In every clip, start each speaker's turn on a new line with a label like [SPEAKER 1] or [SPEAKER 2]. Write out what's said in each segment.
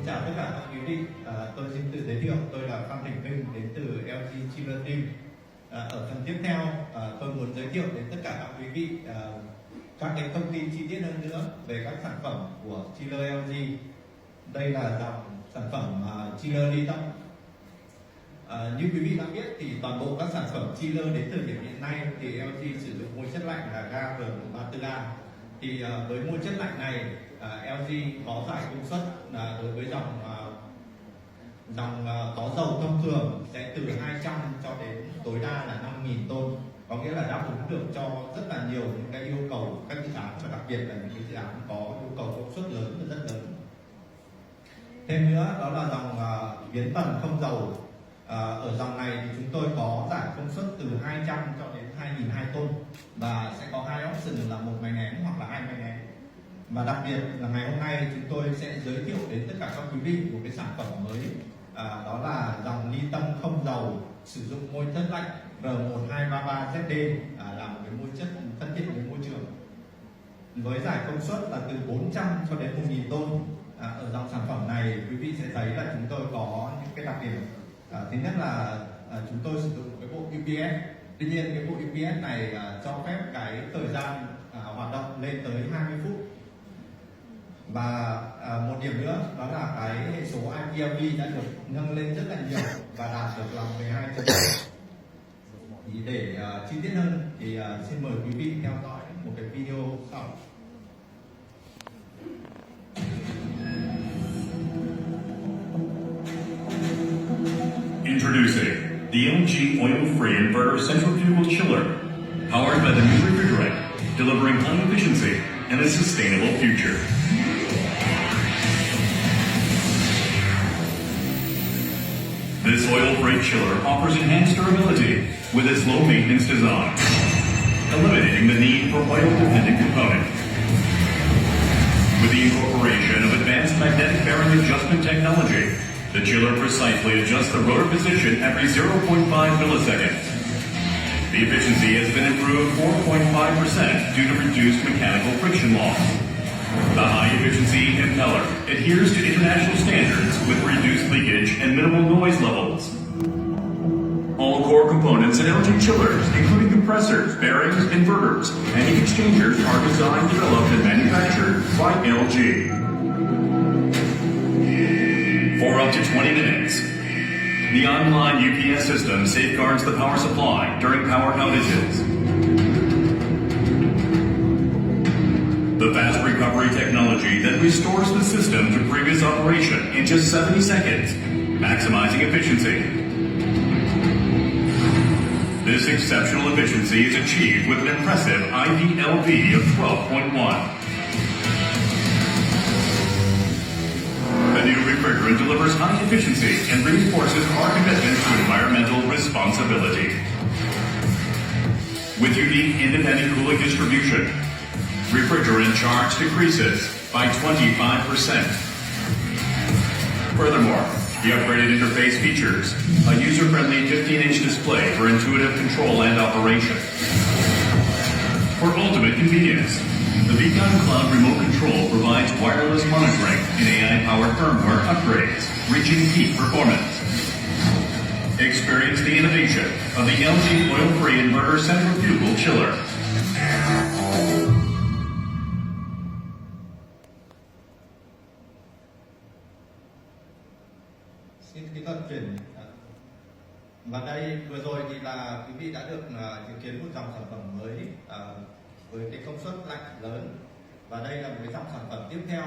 [SPEAKER 1] chào tất cả các quý vị. Tôi xin tự giới thiệu, tôi là Phan Thành Vinh đến từ LG Chiller Team. Ở phần tiếp theo, tôi muốn giới thiệu đến tất cả các quý vị các cái thông tin chi tiết hơn nữa về các sản phẩm của Chiller LG. Đây là dòng sản phẩm Chiller ly tâm. Như quý vị đã biết thì toàn bộ các sản phẩm chiller đến thời điểm hiện nay thì LG sử dụng môi chất lạnh là ga R134A. Thì với môi chất lạnh này, LG có giải công suất đối với dòng có dầu thông thường sẽ từ 200 cho đến tối đa là 5.000 tôn, có nghĩa là đáp ứng được cho rất là nhiều những cái yêu cầu các dự án, và đặc biệt là những cái dự án có yêu cầu công suất lớn và rất lớn. Thêm nữa đó là dòng biến tần không dầu. Ở dòng này thì chúng tôi có giải công suất từ 200 cho đến 2.200 tôn và sẽ có hai option là 1 máy nén hoặc là 2 máy nén. Và đặc biệt là ngày hôm nay chúng tôi sẽ giới thiệu đến tất cả các quý vị một cái sản phẩm mới, đó là dòng ly tâm không dầu sử dụng môi chất lạnh R1233ZD, là một cái môi chất thân thiện với môi trường với giải công suất là từ 400 cho đến 1.000 tôn. Ở dòng sản phẩm này quý vị sẽ thấy là chúng tôi có những cái đặc điểm. Thứ nhất là chúng tôi sử dụng cái bộ UPS. Tuy nhiên cái bộ UPS này cho phép cái thời gian hoạt động lên tới 20 phút. Và một điểm nữa đó là cái hệ số IPLV đã được nâng lên rất là nhiều và đạt được là 12 chấm. Thì để chi tiết hơn thì xin mời quý vị theo dõi một cái video sau.
[SPEAKER 2] Introducing the LG oil-free inverter centrifugal chiller, powered by the new refrigerant, delivering high efficiency and a sustainable future. This oil-free chiller offers enhanced durability with its low-maintenance design, eliminating the need for oil-dependent components. With the incorporation of advanced magnetic bearing adjustment technology, the chiller precisely adjusts the rotor position every 0.5 milliseconds. The efficiency has been improved 4.5% due to reduced mechanical friction loss. The high-efficiency impeller adheres to international standards with reduced leakage and minimal noise levels. All core components in LG chillers, including compressors, bearings, inverters, and heat exchangers, are designed, developed, and manufactured by LG. For up to 20 minutes, the online UPS system safeguards the power supply during power outages. The fast recovery technology that restores the system to previous operation in just 70 seconds, maximizing efficiency. This exceptional efficiency is achieved with an impressive IPLV of 12.1. The new refrigerant delivers high efficiency and reinforces our commitment to environmental responsibility. With unique independent cooling distribution, refrigerant charge decreases by 25%. Furthermore, the upgraded interface features a user-friendly 15-inch display for intuitive control and operation. For ultimate convenience, the Beacon Cloud Remote Control provides wireless monitoring and AI-powered firmware upgrades, reaching peak performance. Experience the innovation of the LG oil-free inverter centrifugal chiller.
[SPEAKER 1] Xin kỹ thuật chuyển. Và đây vừa rồi thì là quý vị đã được chứng kiến một dòng sản phẩm mới với cái công suất lạnh lớn, và đây là một cái dòng sản phẩm tiếp theo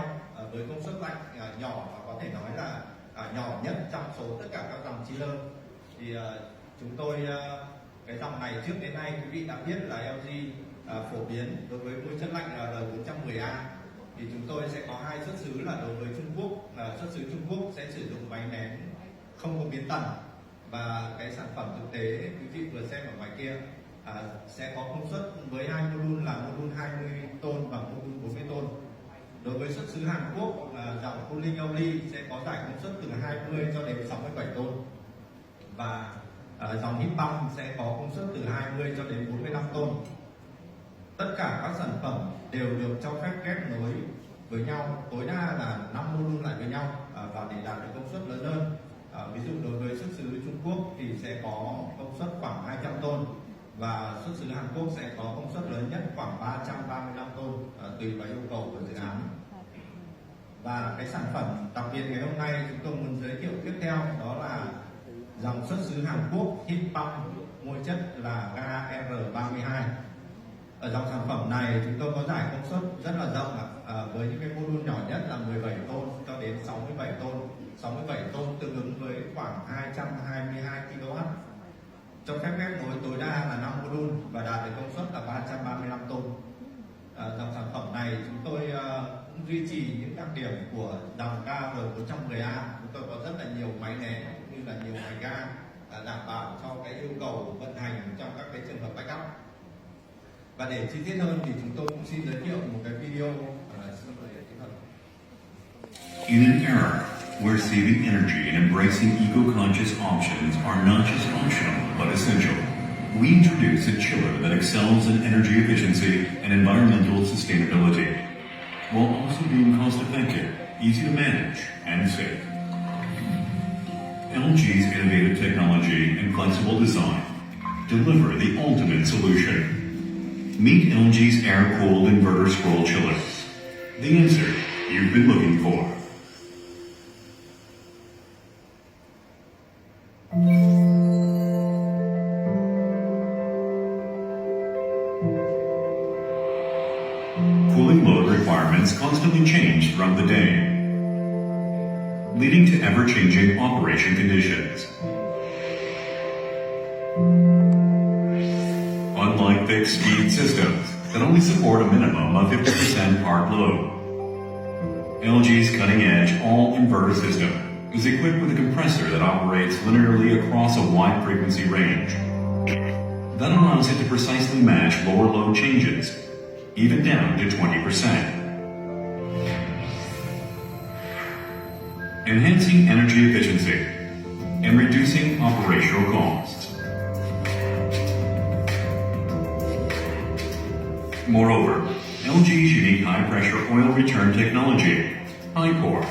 [SPEAKER 1] với công suất lạnh nhỏ, và có thể nói là nhỏ nhất trong số tất cả các dòng chiller. Thì chúng tôi cái dòng này trước đến nay quý vị đã biết là LG phổ biến đối với môi chất lạnh là R410A. Thì chúng tôi sẽ có hai xuất xứ là đối với Trung Quốc, xuất xứ Trung Quốc sẽ sử dụng máy nén không có biến tần, và cái sản phẩm thực tế quý vị vừa xem ở ngoài kia sẽ có công suất với hai module là module 20 tôn và module 40 tôn. Đối với xuất xứ Hàn Quốc, dòng cooling only sẽ có giải công suất từ 20 cho đến 67 tôn, và dòng heat pump sẽ có công suất từ 20 cho đến 45 tôn. Tất cả các sản phẩm đều được cho phép ghép nối với nhau tối đa là 5 module lại với nhau, và và để đạt được công suất lớn hơn. Ví dụ đối với xuất xứ Trung Quốc thì sẽ có công suất khoảng 200 tôn và xuất xứ Hàn Quốc sẽ có công suất lớn nhất khoảng 335 tôn, tùy vào yêu cầu của dự án. Và cái sản phẩm đặc biệt ngày hôm nay chúng tôi muốn giới thiệu tiếp theo đó là dòng xuất xứ Hàn Quốc heat pump môi chất là ga R32. Ở dòng sản phẩm này chúng tôi có giải công suất rất là rộng với những cái module nhỏ nhất là 17 tôn cho đến 67 tôn. 67 tôn tương ứng với khoảng 222 kW. Cho phép ghép nối tối đa là 5 module và đạt được công suất là 335 tôn. Dòng sản phẩm này chúng tôi cũng duy trì những đặc điểm của dòng ga R410A. Chúng tôi có rất là nhiều máy nén cũng như là nhiều máy ga đảm bảo cho cái yêu cầu vận hành trong các cái trường hợp backup. Và để chi tiết hơn thì chúng tôi cũng xin giới thiệu một cái video.
[SPEAKER 2] In an era where saving energy and embracing eco-conscious options are not just optional but essential, we introduce a chiller that excels in energy efficiency and environmental sustainability, while also being cost-effective, easy to manage, and safe. LG's innovative technology and flexible design deliver the ultimate solution. Meet LG's air-cooled inverter scroll chiller, the answer you've been looking for. Cooling load requirements constantly change throughout the day, leading to ever-changing operation conditions. Unlike fixed-speed systems that only support a minimum of 50% part load, LG's cutting-edge all-inverter system is equipped with a compressor that operates linearly across a wide frequency range. That allows it to precisely match lower load changes, even down to 20%. Enhancing energy efficiency and reducing operational costs. Moreover, LG's unique high-pressure oil return technology, HiCore,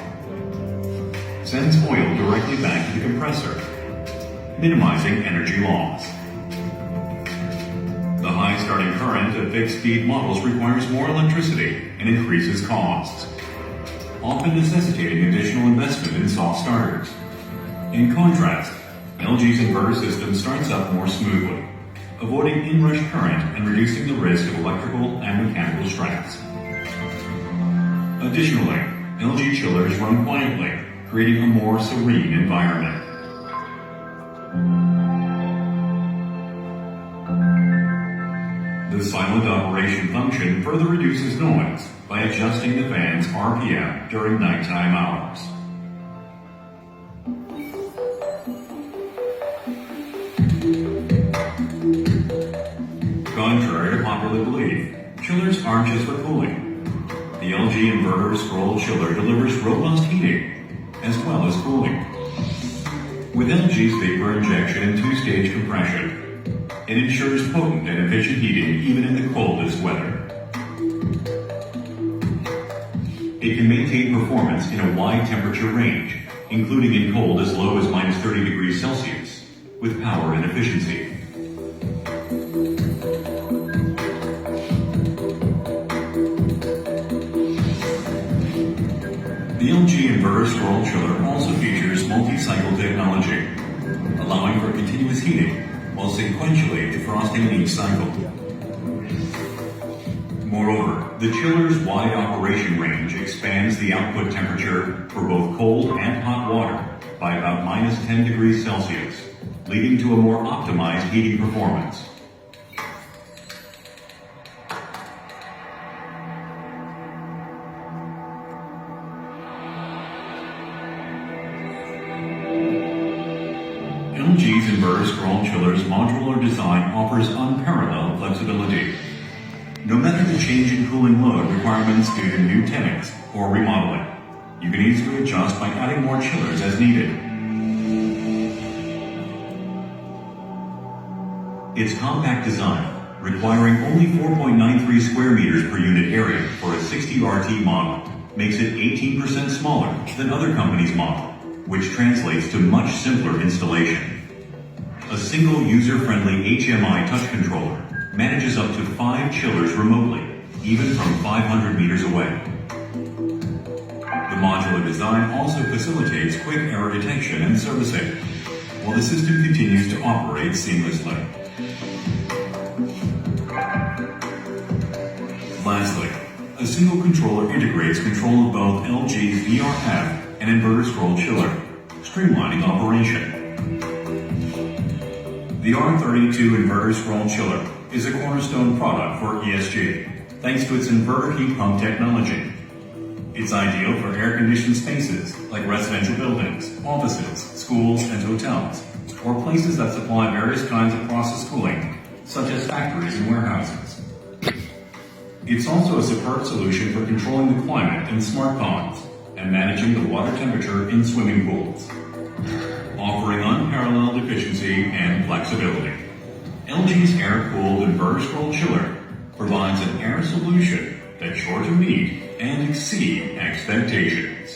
[SPEAKER 2] sends oil directly back to the compressor, minimizing energy loss. The high starting current of fixed-speed models requires more electricity and increases costs, often necessitating additional investment in soft starters. In contrast, LG's inverter system starts up more smoothly, avoiding inrush current and reducing the risk of electrical and mechanical stress. Additionally, LG chillers run quietly, creating a more serene environment. The silent operation function further reduces noise by adjusting the fan's RPM during nighttime hours. Contrary to popular belief, chillers aren't just for cooling. The LG Inverter Scroll Chiller delivers robust heating as well as cooling. With LG's vapor injection and two-stage compression, it ensures potent and efficient heating even in the coldest weather. It can maintain performance in a wide temperature range, including in cold as low as minus 30 degrees Celsius, with power and efficiency. The LG Inverter Scroll Chiller also features multi-cycle technology, allowing for continuous heating while sequentially defrosting in each cycle. Moreover, the chiller's wide operation range expands the output temperature for both cold and hot water by about minus 10 degrees Celsius, leading to a more optimized heating performance. LG's Inverter Scroll Chiller's modular design offers unparalleled flexibility. No matter the change in cooling load requirements due to new tenants or remodeling, you can easily adjust by adding more chillers as needed. Its compact design, requiring only 4.93 square meters per unit area for a 60 RT model, makes it 18% smaller than other companies' model, which translates to much simpler installation. A single user-friendly HMI touch controller manages up to 5 chillers remotely, even from 500 meters away. The modular design also facilitates quick error detection and servicing, while the system continues to operate seamlessly. Lastly, a single controller integrates control of both LG's VRF and inverter scroll chiller, streamlining operation. The R32 inverter scroll chiller is a cornerstone product for ESG, thanks to its inverter heat pump technology. It's ideal for air-conditioned spaces like residential buildings, offices, schools, and hotels, or places that supply various kinds of process cooling, such as factories and warehouses. It's also a superb solution for controlling the climate in smart ponds and managing the water temperature in swimming pools, offering unparalleled efficiency and flexibility. LG's air-cooled inverter scroll chiller provides an air solution that's sure to meet and exceed expectations.